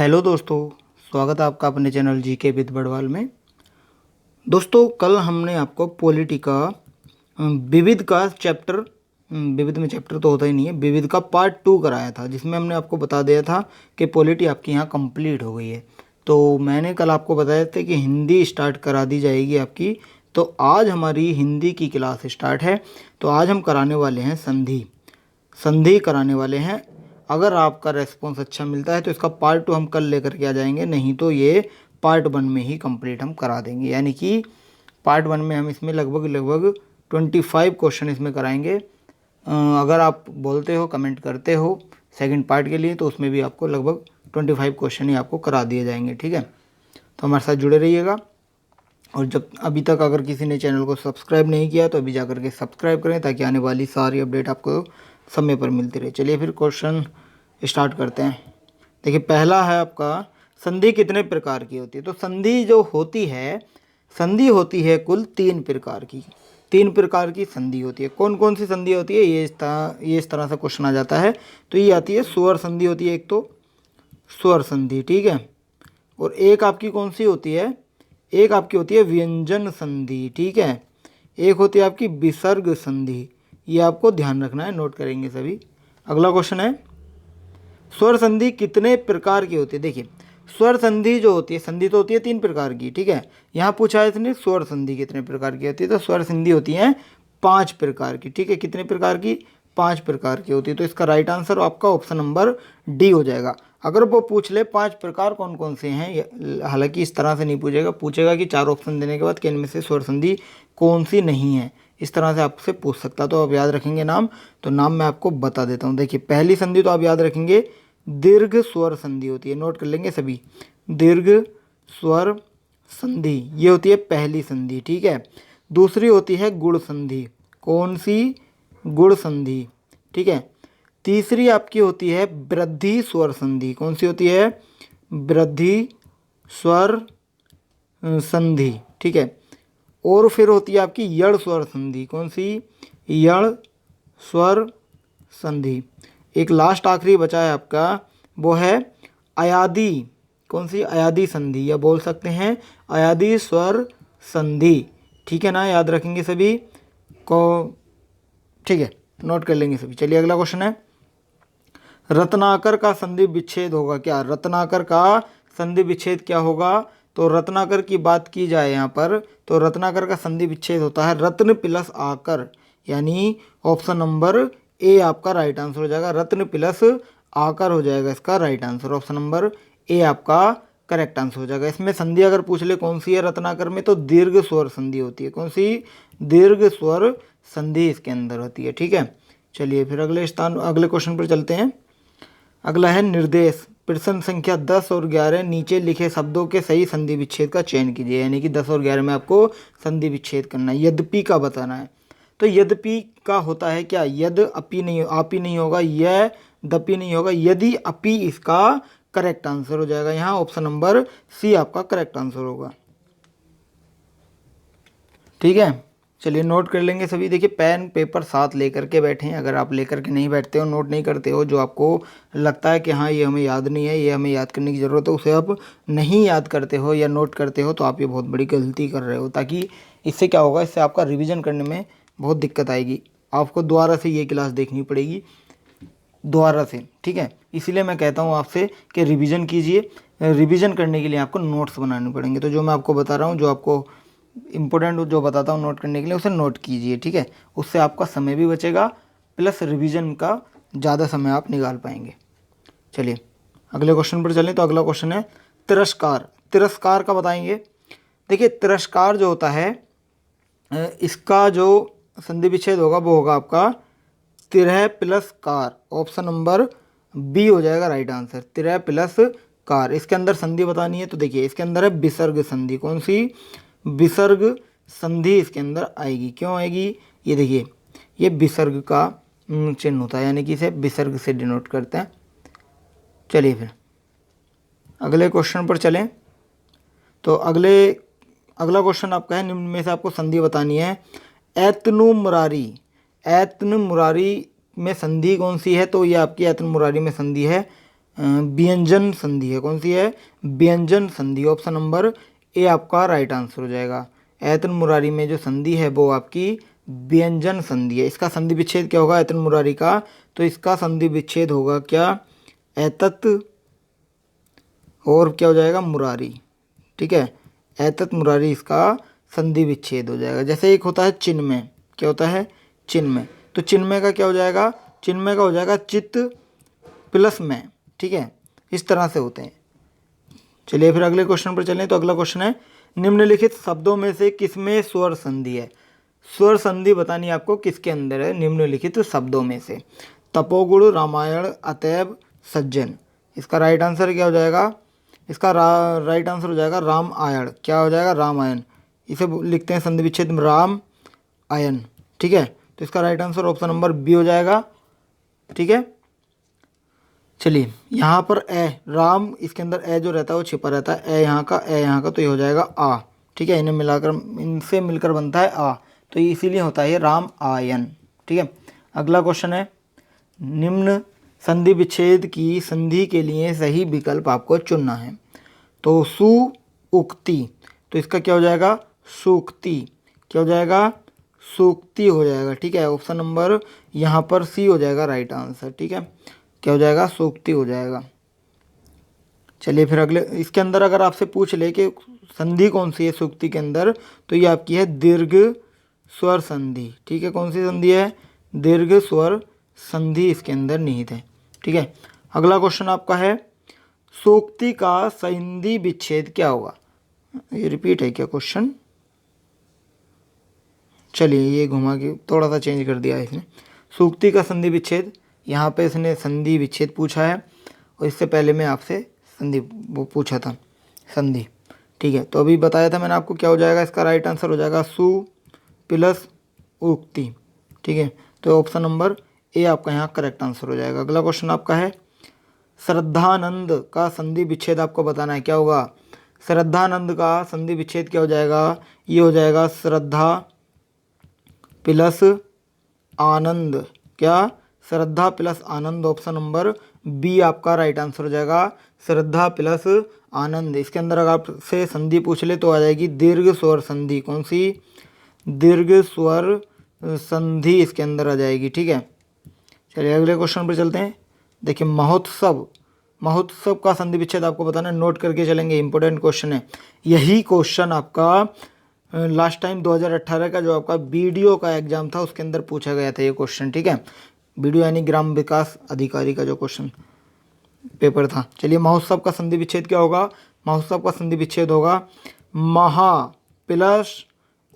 Hello दोस्तों, स्वागत है आपका अपने चैनल जीके विद बड़वाल में। दोस्तों, कल हमने आपको पॉलिटी का विविध का चैप्टर, विविध में चैप्टर तो होता ही नहीं है, विविध का पार्ट 2 कराया था, जिसमें हमने आपको बता दिया था कि पॉलिटी आपकी यहाँ कंप्लीट हो गई है। तो मैंने कल आपको बताया था कि हिंदी स्टार्ट करा दी जाएगी आपकी। तो आज हमारी हिंदी की क्लास स्टार्ट है। तो आज हम कराने वाले हैं संधि कराने वाले हैं। अगर आपका रेस्पॉन्स अच्छा मिलता है तो इसका पार्ट 2 हम कल लेकर के आ जाएंगे, नहीं तो ये पार्ट 1 में ही कंप्लीट हम करा देंगे। यानी कि पार्ट 1 में हम इसमें लगभग 25 क्वेश्चन इसमें कराएंगे। अगर आप बोलते हो, कमेंट करते हो सेकंड पार्ट के लिए, तो उसमें भी आपको लगभग 25 क्वेश्चन ही आपको करा दिए जाएंगे। ठीक है, तो हमारे साथ जुड़े रहिएगा। और जब अभी तक अगर किसी ने चैनल को सब्सक्राइब नहीं किया तो अभी जाकर के सब्सक्राइब करें, ताकि आने वाली सारी अपडेट आपको समय पर मिलती रहे। चलिए फिर क्वेश्चन स्टार्ट करते हैं। देखिए, पहला है आपका, संधि कितने प्रकार की होती है। तो संधि जो होती है, संधि होती है कुल 3 प्रकार की। 3 प्रकार की संधि होती है। कौन कौन सी संधि होती है, ये इस तरह से क्वेश्चन आ जाता है। तो ये आती है स्वर संधि होती है, एक तो स्वर संधि, ठीक है। और एक आपकी कौन सी होती है, एक आपकी होती है व्यंजन संधि, ठीक है। एक होती है आपकी विसर्ग संधि। ये आपको ध्यान रखना है, नोट करेंगे सभी। अगला क्वेश्चन है, स्वर संधि कितने प्रकार की होती है। देखिए, स्वर संधि जो होती है, संधि तो होती है 3 प्रकार की, ठीक है। यहाँ पूछा है इसने स्वर संधि कितने प्रकार की होती है। तो स्वर संधि होती है 5 प्रकार की, ठीक है। कितने प्रकार की, 5 प्रकार की होती है। तो इसका राइट आंसर आपका ऑप्शन नंबर डी हो जाएगा। अगर वो पूछ ले 5 प्रकार कौन कौन से हैं, हालांकि इस तरह से नहीं पूछेगा, पूछेगा कि 4 ऑप्शन देने के बाद कि इनमें से स्वर संधि कौन सी नहीं है, इस तरह से आपसे पूछ सकता। तो आप याद रखेंगे नाम। तो नाम मैं आपको बता देता हूँ। देखिए, पहली संधि तो आप याद रखेंगे, दीर्घ स्वर संधि होती है। नोट कर लेंगे सभी, दीर्घ स्वर संधि, ये होती है पहली संधि, ठीक है। दूसरी होती है गुण संधि। कौन सी, गुण संधि, ठीक है। तीसरी आपकी होती है वृद्धि स्वर संधि। कौन सी होती है, वृद्धि स्वर संधि, ठीक है। और फिर होती है आपकी यड़ स्वर संधि। कौन सी, यड़ स्वर संधि। एक लास्ट आखिरी बचा है आपका, वो है अयादी। कौन सी, अयादी संधि, या बोल सकते हैं अयादी स्वर संधि, ठीक है ना। याद रखेंगे सभी को, ठीक है, नोट कर लेंगे सभी। चलिए अगला क्वेश्चन है, रत्नाकर का संधि विच्छेद होगा क्या। रत्नाकर का संधि विच्छेद क्या होगा। तो रत्नाकर की बात की जाए यहाँ पर, तो रत्नाकर का संधि विच्छेद होता है रत्न प्लस आकर, यानी ऑप्शन नंबर ए आपका राइट आंसर हो जाएगा। रत्न प्लस आकर हो जाएगा इसका right answer. Option number A आपका करेक्ट आंसर हो जाएगा। इसमें संधि अगर पूछ ले कौन सी है रत्नाकर में, तो दीर्घ स्वर संधि होती है। कौन सी, दीर्घ स्वर संधि इसके अंदर होती है, ठीक है। चलिए फिर अगले क्वेश्चन पर चलते हैं। अगला है निर्देश, प्रश्न संख्या 10 और 11, नीचे लिखे शब्दों के सही संधि विच्छेद का चयन कीजिए। यानी कि 10 और 11 में आपको संधि विच्छेद करना है, यद्यपि का बताना है। तो यद्यपि का होता है क्या, यद अपि नहीं, आपी नहीं होगा, यह दपि नहीं होगा, यदि अपि इसका करेक्ट आंसर हो जाएगा। यहाँ ऑप्शन नंबर सी आपका करेक्ट आंसर होगा, ठीक है। चलिए नोट कर लेंगे सभी। देखिए, पेन पेपर साथ लेकर के बैठें। अगर आप लेकर के नहीं बैठते हो, नोट नहीं करते हो, जो आपको लगता है कि हाँ ये हमें याद नहीं है, ये हमें याद करने की ज़रूरत है, उसे आप नहीं याद करते हो या नोट करते हो, तो आप ये बहुत बड़ी गलती कर रहे हो। ताकि इससे क्या होगा, इससे आपका रिविज़न करने में बहुत दिक्कत आएगी। आपको दोबारा से ये क्लास देखनी पड़ेगी, दोबारा से, ठीक है। इसीलिए मैं कहता हूँ आपसे कि रिवीजन कीजिए। रिवीजन करने के लिए आपको नोट्स बनाने पड़ेंगे। तो जो मैं आपको बता रहा हूँ, जो आपको इम्पोर्टेंट जो बताता हूँ नोट करने के लिए, उसे नोट कीजिए, ठीक है। उससे आपका समय भी बचेगा, प्लस रिवीजन का ज़्यादा समय आप निकाल पाएंगे। चलिए अगले क्वेश्चन पर चलें। तो अगला क्वेश्चन है तिरस्कार। तिरस्कार का बताएंगे। देखिए, तिरस्कार जो होता है, इसका जो संधि विच्छेद होगा वो होगा आपका तिरह प्लस कार। ऑप्शन नंबर बी हो जाएगा राइट आंसर, तिरह प्लस कार। इसके अंदर संधि बतानी है, तो देखिए इसके अंदर है विसर्ग संधि। कौन सी, विसर्ग संधि इसके अंदर आएगी। क्यों आएगी, ये देखिए, ये विसर्ग का चिन्ह होता है, यानी कि इसे विसर्ग से डिनोट करते हैं। चलिए फिर अगले क्वेश्चन पर चलें। तो अगला क्वेश्चन आपका है, निम्न में से आपको संधि बतानी है। एतनु मुरारी, एतन मुरारी में संधि कौन सी है। तो ये आपकी एतन मुरारी में संधि है व्यंजन संधि है। कौन सी है? व्यंजन संधि। ऑप्शन नंबर ए आपका राइट आंसर हो जाएगा। ऐतन मुरारी में जो संधि है वो आपकी व्यंजन संधि है। इसका संधि विच्छेद क्या होगा ऐतन मुरारी का? तो इसका संधि विच्छेद होगा क्या? ऐतत और क्या हो जाएगा? मुरारी। ठीक है, ऐतत मुरारी इसका संधि विच्छेद हो जाएगा। जैसे एक होता है चिन्मय, क्या होता है? चिन्मय। तो चिन्मय का क्या हो जाएगा? चिन्मय का हो जाएगा चित्त प्लस में। ठीक है, इस तरह से होते हैं। चलिए फिर अगले क्वेश्चन पर चलें। तो अगला क्वेश्चन है, निम्नलिखित शब्दों में से किसमें स्वर संधि है? स्वर संधि बतानी है आपको किसके अंदर है? निम्नलिखित शब्दों में से। तपोगुण, रामायण, अतैव, सज्जन। इसका राइट आंसर क्या हो जाएगा? इसका राइट आंसर हो जाएगा राम आयण। क्या हो जाएगा? रामायण। इसे लिखते हैं संधि विच्छेद में राम आयन। ठीक है, तो इसका right answer option number B हो जाएगा। ठीक है, चलिए यहाँ पर ए राम, इसके अंदर ए जो रहता है वो छिपा रहता है। ए यहाँ का, ए यहाँ का, तो ये हो जाएगा आ। ठीक है, इन्हें मिलाकर, इनसे मिलकर बनता है आ, तो इसीलिए होता है ये राम आयन। ठीक है, अगला क्वेश्चन है, निम्न संधि विच्छेद की संधि के लिए सही विकल्प आपको चुनना है। तो सु उक्ति, तो इसका क्या हो जाएगा? सूक्ति। क्या हो जाएगा? सूक्ति हो जाएगा। ठीक है, ऑप्शन नंबर यहाँ पर सी हो जाएगा राइट आंसर। ठीक है, क्या हो जाएगा? सूक्ति हो जाएगा। चलिए फिर अगले, इसके अंदर अगर आपसे पूछ ले कि संधि कौन सी है सूक्ति के अंदर, तो ये आपकी है दीर्घ स्वर संधि। ठीक है, कौन सी संधि है? दीर्घ स्वर संधि इसके अंदर निहित है। ठीक है, अगला क्वेश्चन आपका है, सूक्ति का संधि विच्छेद क्या होगा? ये रिपीट है क्या क्वेश्चन? चलिए ये घुमा के थोड़ा सा चेंज कर दिया है इसने। सूक्ति का संधि विच्छेद, यहाँ पे इसने संधि विच्छेद पूछा है, और इससे पहले मैं आपसे संधि वो पूछा था संधि। ठीक है, तो अभी बताया था मैंने आपको क्या हो जाएगा। इसका राइट आंसर हो जाएगा सु प्लस उक्ति। ठीक है, तो ऑप्शन नंबर ए आपका यहाँ करेक्ट आंसर हो जाएगा। अगला क्वेश्चन आपका है, श्रद्धानंद का संधि विच्छेद आपको बताना है। क्या होगा? श्रद्धानंद का संधि विच्छेद क्या हो जाएगा? ये हो जाएगा श्रद्धा प्लस आनंद। क्या? श्रद्धा प्लस आनंद। ऑप्शन नंबर बी आपका राइट आंसर हो जाएगा, श्रद्धा प्लस आनंद। इसके अंदर अगर आपसे संधि पूछ ले तो आ जाएगी दीर्घ स्वर संधि। कौन सी? दीर्घ स्वर संधि इसके अंदर आ जाएगी। ठीक है, चलिए अगले क्वेश्चन पर चलते हैं। देखिए महोत्सव, महोत्सव का संधि विच्छेद आपको बताना है, नोट करके चलेंगे, इंपॉर्टेंट क्वेश्चन है। यही क्वेश्चन आपका लास्ट टाइम 2018 का जो आपका बीडीओ का एग्जाम था उसके अंदर पूछा गया था ये क्वेश्चन। ठीक है, बीडीओ यानी ग्राम विकास अधिकारी का जो क्वेश्चन पेपर था। चलिए महोत्सव का संधि विच्छेद क्या होगा? महोत्सव का संधि विच्छेद होगा महा प्लस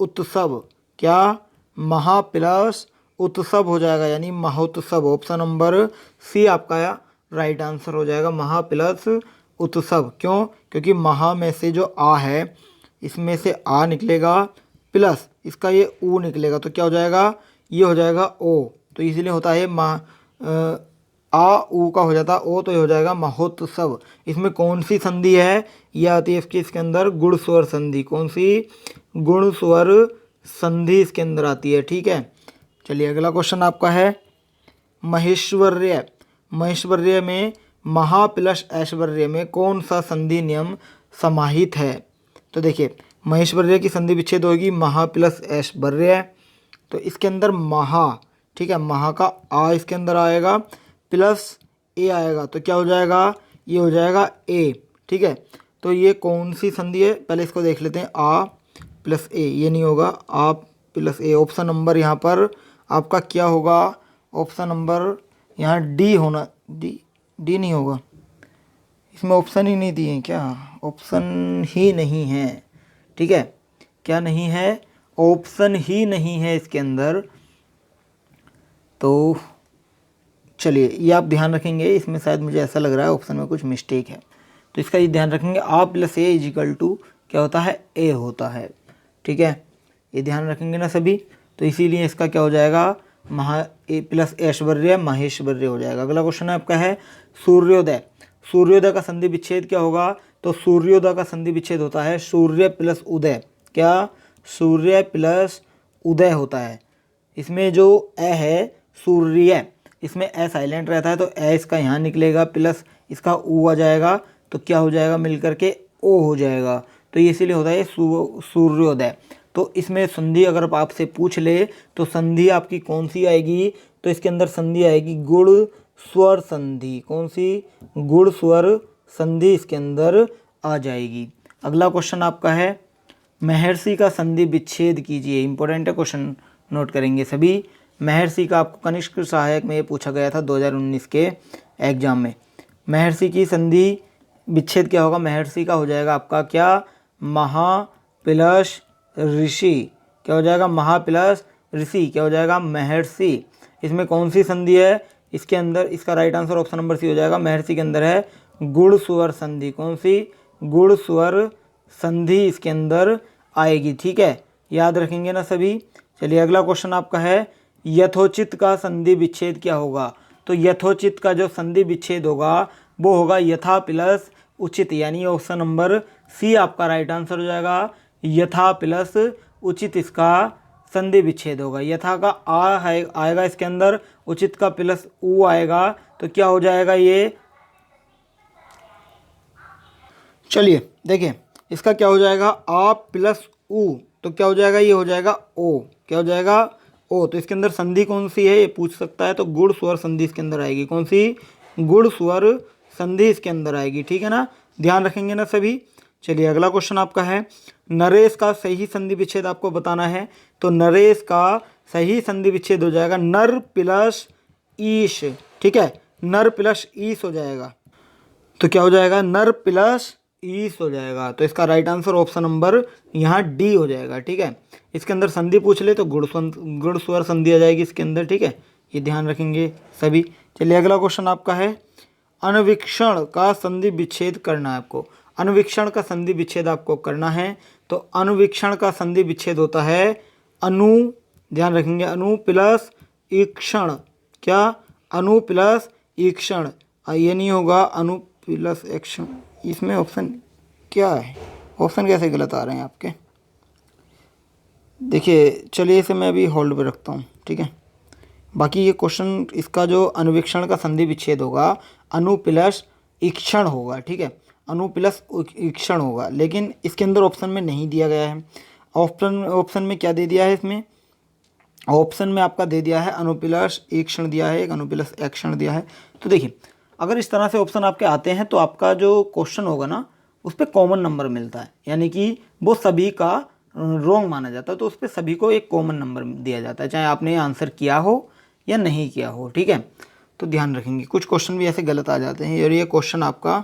उत्सव। क्या? महा प्लस उत्सव हो जाएगा, यानी महोत्सव। ऑप्शन नंबर सी आपका राइट आंसर हो जाएगा, महा प्लस उत्सव। क्यों? क्योंकि महा में से जो आ है इसमें से आ निकलेगा प्लस इसका ये ऊ निकलेगा, तो क्या हो जाएगा? ये हो जाएगा ओ। तो इसीलिए होता है आ ऊ का हो जाता ओ, तो ये हो जाएगा महोत्सव। इसमें कौन सी संधि है? ये आती है इसके अंदर गुण स्वर संधि। कौन सी? गुण स्वर संधि इसके अंदर आती है। ठीक है, चलिए अगला क्वेश्चन आपका है, महेश्वर्य। महेश्वर्य में महा प्लस ऐश्वर्य में कौन सा संधि नियम समाहित है? तो देखिए महेश्वर्य की संधि विच्छेद होगी महा प्लस ऐश्वर्य। तो इसके अंदर महा, ठीक है, महा का आ इसके अंदर आएगा प्लस ए आएगा, तो क्या हो जाएगा? ये हो जाएगा ए। ठीक है, तो ये कौन सी संधि है? पहले इसको देख लेते हैं, आ प्लस ए। ये नहीं होगा, आ प्लस ए। ऑप्शन नंबर यहाँ पर आपका क्या होगा? ऑप्शन नंबर यहाँ डी होना, डी नहीं होगा, इसमें ऑप्शन ही नहीं दिए हैं क्या? ऑप्शन ही नहीं है। ठीक है, क्या नहीं है? ऑप्शन ही नहीं है इसके अंदर। तो चलिए ये आप ध्यान रखेंगे, इसमें शायद मुझे ऐसा लग रहा है ऑप्शन में कुछ मिस्टेक है, तो इसका ये ध्यान रखेंगे। आ प्लस ए इजिकल टू क्या होता है? ए होता है। ठीक है, ये ध्यान रखेंगे ना सभी। तो इसीलिए इसका क्या हो जाएगा? महा ए प्लस ऐश्वर्य महेश्वर्य हो जाएगा। अगला क्वेश्चन आपका है सूर्योदय। सूर्योदय का संधि विच्छेद क्या होगा? तो सूर्योदय का संधि विच्छेद होता है सूर्य प्लस उदय। क्या? सूर्य प्लस उदय होता है। इसमें जो ए है सूर्य, इसमें ए साइलेंट रहता है, तो ए इसका यहाँ निकलेगा प्लस इसका ऊ आ जाएगा, तो क्या हो जाएगा मिल करके ओ हो जाएगा। तो ये इसीलिए होता है सूर्योदय। तो इसमें संधि अगर आपसे पूछ ले तो संधि आपकी कौन सी आएगी, तो इसके अंदर संधि आएगी गुण स्वर संधि। कौन सी? गुण स्वर संधि इसके अंदर आ जाएगी। अगला क्वेश्चन आपका है, महर्षि का संधि विच्छेद कीजिए। इंपॉर्टेंट है क्वेश्चन, नोट करेंगे सभी। महर्षि का आपको कनिष्क सहायक में ये पूछा गया था 2019 के एग्जाम में। महर्षि की संधि विच्छेद क्या होगा? महर्षि का हो जाएगा आपका क्या? महा प्लस ऋषि। क्या हो जाएगा? महा प्लस ऋषि। क्या हो जाएगा? महर्षि। इसमें कौन सी संधि है? इसके अंदर इसका right answer option number C हो जाएगा। महर्षि के अंदर है गुण स्वर संधि। कौन सी? गुण स्वर संधि इसके अंदर आएगी। ठीक है, याद रखेंगे ना सभी। चलिए अगला क्वेश्चन आपका है, यथोचित का संधि विच्छेद क्या होगा? तो यथोचित का जो संधि विच्छेद होगा वो होगा यथा प्लस उचित, यानी ऑप्शन नंबर सी आपका राइट आंसर हो जाएगा। यथा प्लस उचित इसका संधि विच्छेद होगा। यथा का आएगा इसके अंदर, उचित का प्लस ऊ आएगा, तो क्या हो जाएगा ये? चलिए देखिए इसका क्या हो जाएगा? आ प्लस ऊ, तो क्या हो जाएगा? ये हो जाएगा ओ। क्या हो जाएगा? ओ। तो इसके अंदर संधि कौन सी है ये पूछ सकता है, तो गुण स्वर संधि इसके अंदर आएगी। कौन सी? गुण स्वर संधि इसके अंदर आएगी। ठीक है ना, ध्यान रखेंगे ना सभी। चलिए अगला क्वेश्चन आपका है, नरेश का सही संधि विच्छेद आपको बताना है। तो नरेश का सही संधि विच्छेद हो जाएगा नर प्लस ईश। ठीक है, नर प्लस ईश हो जाएगा। तो क्या हो जाएगा? नर प्लस ईश हो जाएगा। तो इसका राइट आंसर ऑप्शन नंबर यहाँ डी हो जाएगा। ठीक है, इसके अंदर संधि पूछ ले तो गुण स्वर संधि आ जाएगी इसके अंदर। ठीक है, ये ध्यान रखेंगे सभी। चलिए अगला क्वेश्चन आपका है, अनुवीक्षण का संधि विच्छेद करना है आपको। अनुवीक्षण का संधि विच्छेद आपको करना है। तो अनुवीक्षण का संधि विच्छेद होता है अनु, ध्यान रखेंगे, अनु प्लस ईक्षण। क्या? अनु प्लस ईक्षण। ये नहीं होगा अनु प्लस एक्शन। इसमें ऑप्शन क्या है? ऑप्शन कैसे गलत आ रहे हैं आपके? देखिए चलिए इसे मैं अभी होल्ड पे रखता हूँ। ठीक है, बाकी ये क्वेश्चन इसका जो अनुवीक्षण का संधि विच्छेद होगा अनु प्लस ईक्षण होगा। ठीक है, अनु प्लस ईक्षण होगा, लेकिन इसके अंदर ऑप्शन में नहीं दिया गया है। ऑप्शन में क्या दे दिया है? इसमें ऑप्शन में आपका दे दिया है अनु प्लस ईक्षण दिया है, एक अनु प्लस एक्शन दिया है। तो देखिए अगर इस तरह से ऑप्शन आपके आते हैं तो आपका जो क्वेश्चन होगा ना उस पर कॉमन नंबर मिलता है, यानी कि वो सभी का रॉन्ग माना जाता है। तो उस पर सभी को एक कॉमन नंबर दिया जाता है, चाहे आपने आंसर किया हो या नहीं किया हो। ठीक है, तो ध्यान रखेंगे। कुछ क्वेश्चन भी ऐसे गलत आ जाते हैं, और ये क्वेश्चन आपका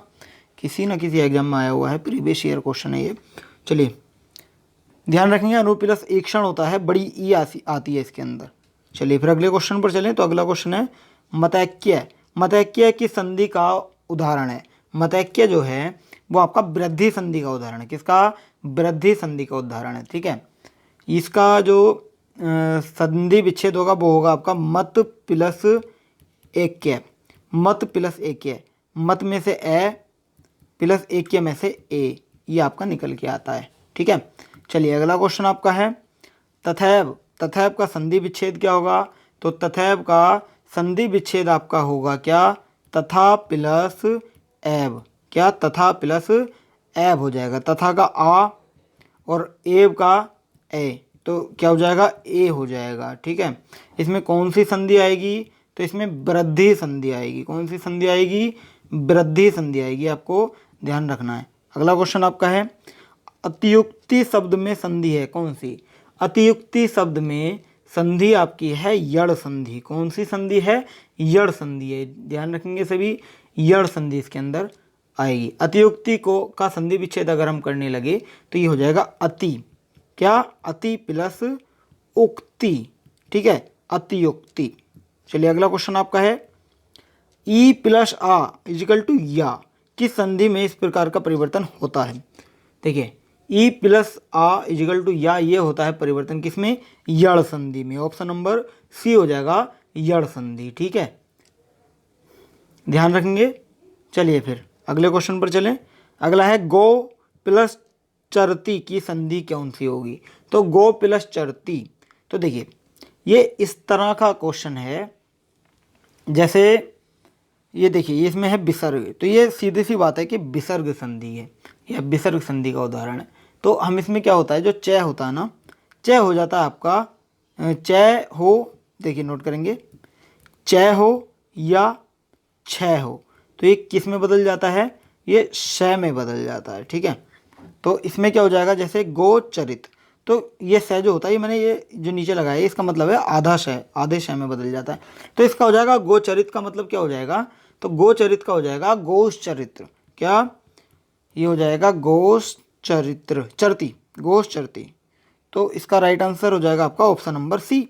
किसी न किसी एग्जाम में आया हुआ है, प्रीवियस ईयर क्वेश्चन है ये। चलिए ध्यान रखेंगे, अनु प्लस ईक्षण होता है, बड़ी ई आती है इसके अंदर। चलिए फिर अगले क्वेश्चन पर चलें। तो अगला क्वेश्चन है, मतैक्य। मतैक्य की संधि का उदाहरण है। मतैक्य जो है वो आपका वृद्धि संधि का उदाहरण है। किसका? वृद्धि संधि का उदाहरण है। ठीक है, इसका जो संधि विच्छेद होगा वो होगा आपका मत प्लस ऐक्य। मत प्लस ऐक्य, मत में से ए प्लस ऐक्य में से ए, ये आपका निकल के आता है। ठीक है, चलिए अगला क्वेश्चन आपका है, तथैव। तथैव का संधि विच्छेद क्या होगा? तो तथैव का संधि विच्छेद आपका होगा क्या? तथा प्लस एव। क्या? तथा प्लस एव हो जाएगा। तथा का आ और एव का ए, तो क्या हो जाएगा? ए हो जाएगा। ठीक है, इसमें कौन सी संधि आएगी? तो इसमें वृद्धि संधि आएगी। कौन सी संधि आएगी? वृद्धि संधि आएगी, आपको ध्यान रखना है। अगला क्वेश्चन आपका है, अतियुक्ति शब्द में संधि है कौन सी? अतियुक्ति शब्द में संधि आपकी है यड़ संधि। कौन सी संधि है? यड़ संधि है, ध्यान रखेंगे सभी। यड़ संधि इसके अंदर आएगी। अतियुक्ति को का संधि विच्छेद अगर हम करने लगे तो ये हो जाएगा अति। क्या? अति प्लस उक्ति। ठीक है, अतियुक्ति। चलिए अगला क्वेश्चन आपका है, ई प्लस आ इजिकल टू या किस संधि में इस प्रकार का परिवर्तन होता है? देखिए ई प्लस आ इजिकल टू या, ये होता है परिवर्तन किसमें? यड़ संधि में। ऑप्शन नंबर सी हो जाएगा यड़ संधि। ठीक है, ध्यान रखेंगे। चलिए फिर अगले क्वेश्चन पर चलें। अगला है, गो प्लस चरती की संधि कौन सी होगी? तो गो प्लस चरती, तो देखिए ये इस तरह का क्वेश्चन है जैसे ये देखिए, ये इसमें है विसर्ग, तो ये सीधी सी बात है कि विसर्ग संधि है, यह विसर्ग संधि का उदाहरण है। तो हम इसमें क्या होता है, जो च होता है ना, च हो जाता है आपका च हो, देखिए नोट करेंगे, च हो या छ हो, तो ये किस में बदल जाता है, ये श में बदल जाता है, ठीक है। तो इसमें क्या हो जाएगा, जैसे गोचरित, तो ये श जो होता है, ये मैंने ये जो नीचे लगाया है इसका मतलब है आधा श, आधे श में बदल जाता है, तो इसका हो जाएगा गोचरित का मतलब क्या हो जाएगा, तो गोचरित का हो जाएगा गोष चरित्र, क्या, ये हो जाएगा गोष चरित्र, चरती, गोष चरती। तो इसका राइट आंसर हो जाएगा आपका ऑप्शन नंबर सी।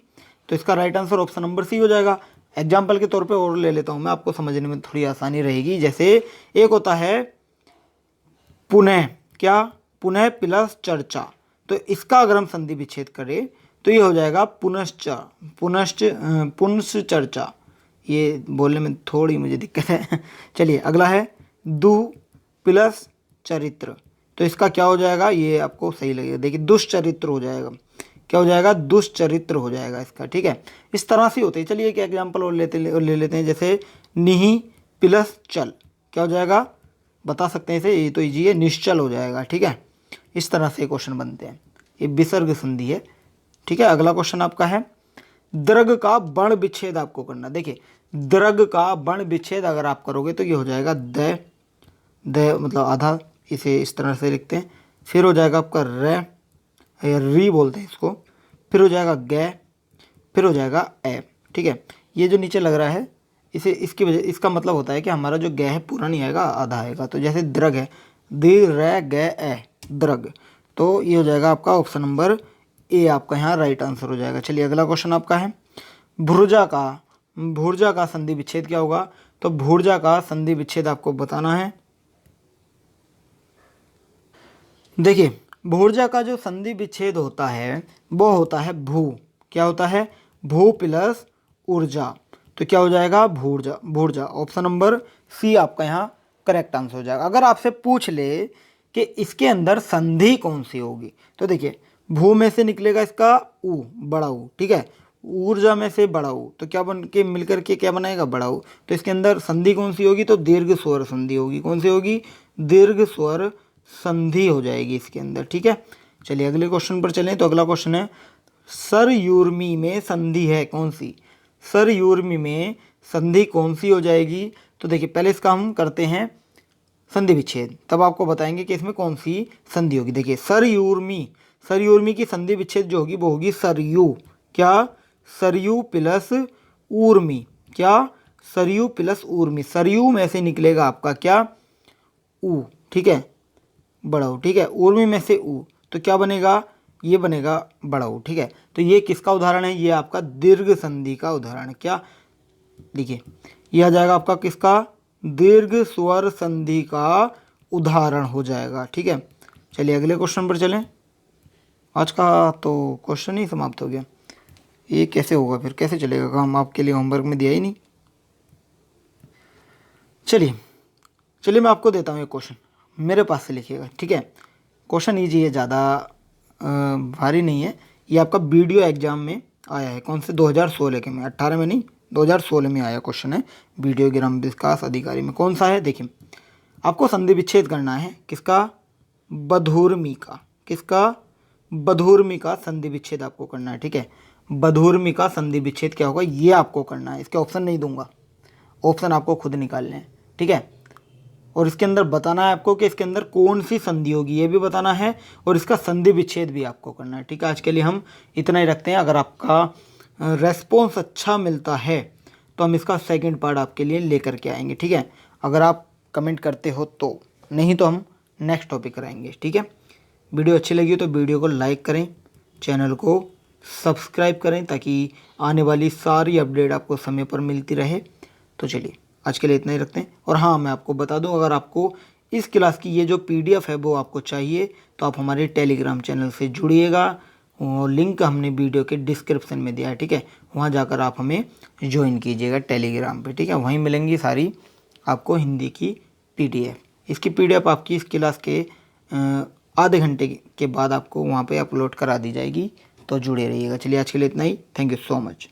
तो इसका right answer option number C हो जाएगा। एग्जाम्पल के तौर पे और ले लेता हूँ मैं, आपको समझने में थोड़ी आसानी रहेगी। जैसे एक होता है पुनः, क्या, पुनः प्लस चर्चा, तो इसका अगर हम संधि विच्छेद करें तो ये हो जाएगा पुनश्च, पुनश्च चर्चा। ये बोलने में थोड़ी मुझे दिक्कत है। चलिए अगला है दु प्लस चरित्र, तो इसका क्या हो जाएगा, ये आपको सही लगेगा, देखिए दुष्चरित्र हो जाएगा, क्या हो जाएगा, दुष्चरित्र हो जाएगा इसका, ठीक है। इस तरह से होते हैं। चलिए एक एग्जाम्पल और ले लेते हैं, जैसे निहि प्लस चल, क्या हो जाएगा, बता सकते हैं इसे, ये तो इजी है, निश्चल हो जाएगा, ठीक है। इस तरह से क्वेश्चन बनते हैं, ये विसर्ग संधि है, ठीक है। अगला क्वेश्चन आपका है दृग का वर्ण विच्छेद आपको करना। देखिए दृग का वर्ण विच्छेद अगर आप करोगे तो ये हो जाएगा द मतलब आधा, इसे इस तरह से लिखते हैं, फिर हो जाएगा आपका र, री बोलते हैं इसको, फिर हो जाएगा ग, फिर हो जाएगा ए, ठीक है। ये जो नीचे लग रहा है इसे, इसकी वजह, इसका मतलब होता है कि हमारा जो ग है पूरा नहीं आएगा, आधा आएगा। तो जैसे द्रग है, दी र ग ए, द्रग, तो ये हो जाएगा आपका ऑप्शन नंबर ए, आपका यहाँ राइट आंसर हो जाएगा। चलिए अगला क्वेश्चन आपका है भुर्जा का संधि विच्छेद क्या होगा। तो भुर्जा का संधि विच्छेद आपको बताना है। देखिए भुर्जा का जो संधि विच्छेद होता है वो होता है भू, क्या होता है, भू प्लस ऊर्जा, तो क्या हो जाएगा, भूर्जा, भूर्जा, ऑप्शन नंबर सी आपका यहाँ करेक्ट आंसर हो जाएगा। अगर आपसे पूछ ले कि इसके अंदर संधि कौन सी होगी, तो देखिए भू में से निकलेगा इसका ऊ, बड़ा ऊ, ठीक है, ऊर्जा में से बड़ा ऊ, तो क्या बन के मिलकर के क्या बनाएगा, बड़ा ऊ। तो इसके अंदर संधि कौन सी होगी, तो दीर्घ स्वर संधि होगी, कौन सी होगी, दीर्घ स्वर संधि हो जाएगी इसके अंदर, ठीक है। चलिए अगले क्वेश्चन पर चलें। तो अगला क्वेश्चन है सरयूर्मी में संधि है कौन सी, सरयूर्मी में संधि कौन सी हो जाएगी। तो देखिए पहले इसका हम करते हैं संधि विच्छेद, तब आपको बताएंगे कि इसमें कौन सी संधि होगी। देखिए सरयूर्मी, सरयूर्मी की संधि विच्छेद जो होगी वो होगी सरयू, क्या, सरयू प्लस ऊर्मी, क्या, सरयू प्लस ऊर्मी, सरयू में से निकलेगा आपका क्या, ऊ, ठीक है, बड़ा ऊ, ठीक है, ऊर्मी में से ऊ, तो क्या बनेगा, ये बनेगा बड़ा ऊ, ठीक है। तो ये किसका उदाहरण है, ये आपका दीर्घ संधि का उदाहरण है, क्या, देखिए ये आ जाएगा आपका किसका, दीर्घ स्वर संधि का उदाहरण हो जाएगा, ठीक है। चलिए अगले क्वेश्चन पर चलें। आज का तो क्वेश्चन ही समाप्त हो गया, ये कैसे होगा फिर, कैसे चलेगा काम, आपके लिए होमवर्क में दिया ही नहीं। चलिए मैं आपको देता हूँ एक क्वेश्चन, मेरे पास से लिखिएगा, ठीक है। क्वेश्चन ईजी है, ज़्यादा भारी नहीं है। ये आपका वीडियो एग्जाम में आया है, कौन से, 2016 के में, 18 में नहीं, 2016 में आया क्वेश्चन है, वीडियो ग्राम विकास अधिकारी में। कौन सा है, देखिए आपको संधि विच्छेद करना है किसका, बधूर्मी का, किसका, बधूर्मी का संधि विच्छेद आपको करना है, ठीक है। बधूर्मी का संधि विच्छेद क्या होगा, ये आपको करना है, इसके ऑप्शन नहीं दूंगा, ऑप्शन आपको खुद निकालने हैं, ठीक है। और इसके अंदर बताना है आपको कि इसके अंदर कौन सी संधि होगी, ये भी बताना है, और इसका संधि विच्छेद भी आपको करना है, ठीक है। आज के लिए हम इतना ही रखते हैं। अगर आपका रेस्पॉन्स अच्छा मिलता है तो हम इसका सेकंड पार्ट आपके लिए लेकर के आएंगे, ठीक है। अगर आप कमेंट करते हो तो, नहीं तो हम नेक्स्ट टॉपिक कराएंगे, ठीक है। वीडियो अच्छी लगी हो तो वीडियो को लाइक करें, चैनल को सब्सक्राइब करें ताकि आने वाली सारी अपडेट आपको समय पर मिलती रहे। तो चलिए आज के लिए इतना ही रखते हैं। और हाँ, मैं आपको बता दूं, अगर आपको इस क्लास की ये जो PDF है वो आपको चाहिए तो आप हमारे टेलीग्राम चैनल से जुड़िएगा, लिंक हमने वीडियो के डिस्क्रिप्शन में दिया है, ठीक है। वहाँ जाकर आप हमें ज्वाइन कीजिएगा टेलीग्राम पे, ठीक है। वहीं मिलेंगी सारी आपको हिंदी की PDF। इसकी PDF आपकी इस क्लास के आधे घंटे के बाद आपको वहाँ पे अपलोड करा दी जाएगी, तो जुड़े रहिएगा। चलिए आज के लिए इतना ही, थैंक यू सो मच।